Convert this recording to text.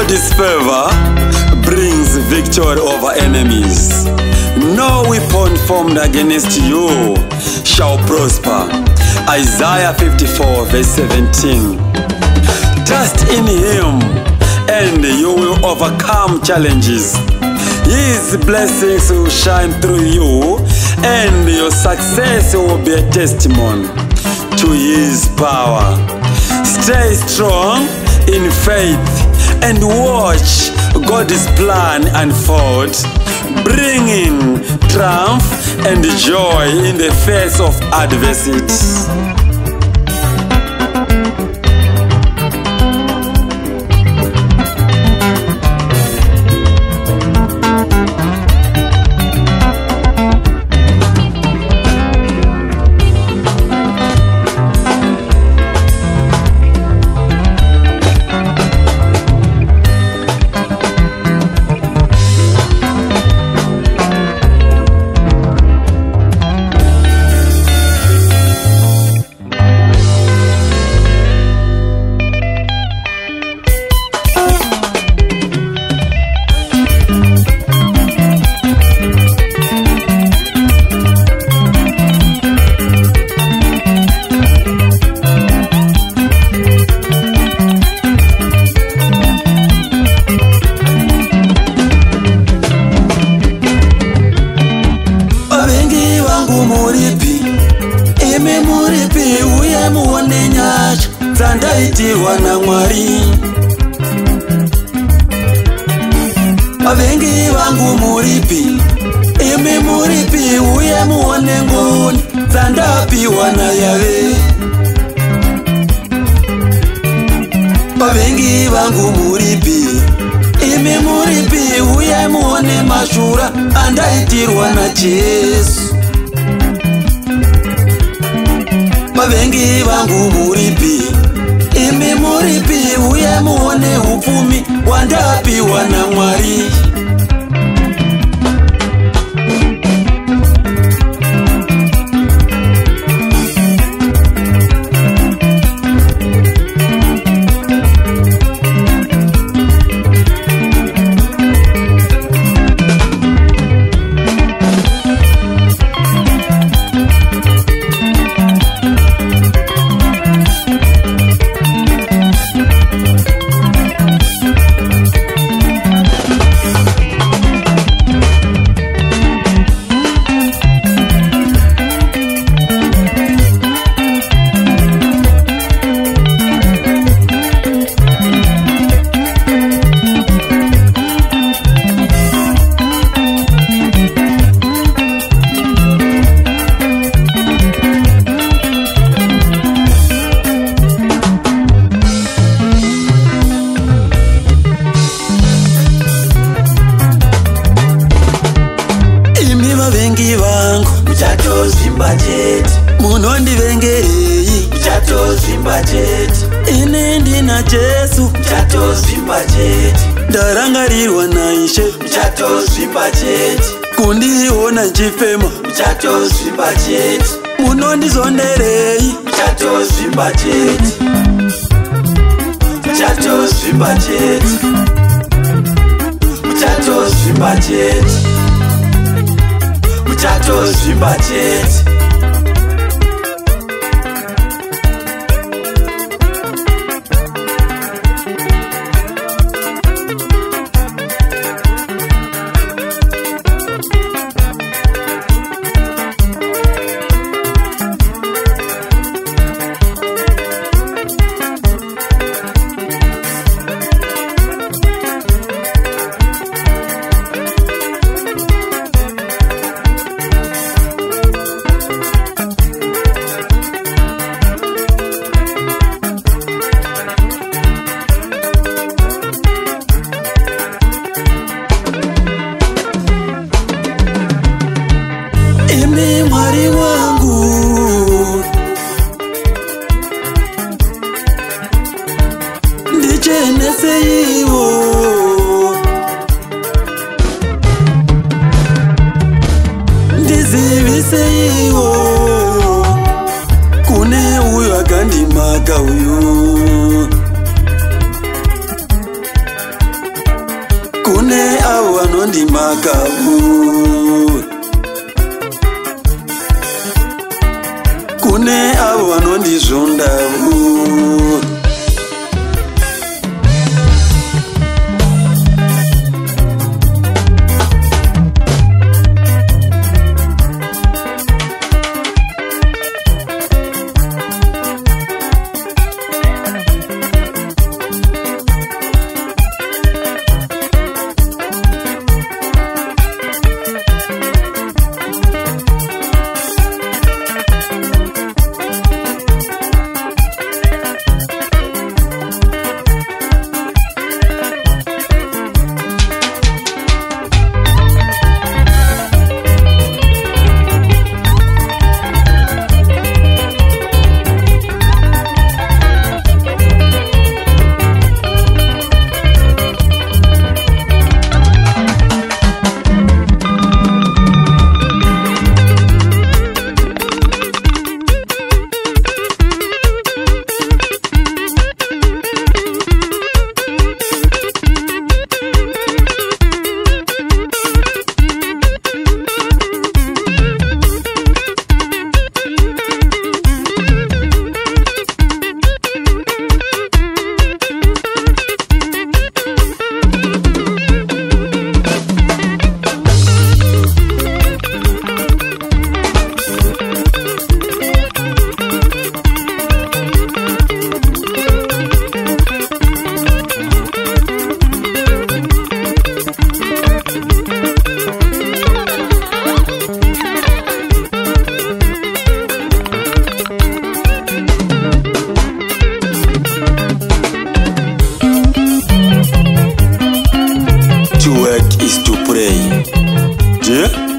God's favor brings victory over enemies. No weapon formed against you shall prosper. Isaiah 54 verse 17. Trust in Him and you will overcome challenges. His blessings will shine through you and your success will be a testimony to His power. Stay strong in faith and watch God's plan unfold, bringing triumph and joy in the face of adversity. Ndaitirwa naMwari. Vavengi vangu muripi, imi muripi, uye muone ngoni dzandapiwa naYave. Vavengi vangu muripi, imi muripi, uye muone mashura andaitirwa naJesu. Vavengi vangu muripi, imi muripi, uye muone upfumi wandapiwa naMwari. Munondivengerei muchatozvimba chete, ini ndina Jesu muchatozvimba chete, ndarangarirwa naIshe muchatozvimba chete, kundiona nchifema muchatozvimba chete, munondizonderei muchatozvimba chete, muchatozvimba chete, muchatozvimba chete, muchatozvimba chete. zvakanaka. Kune avo vanondizvonda. To work is to pray. Yeah?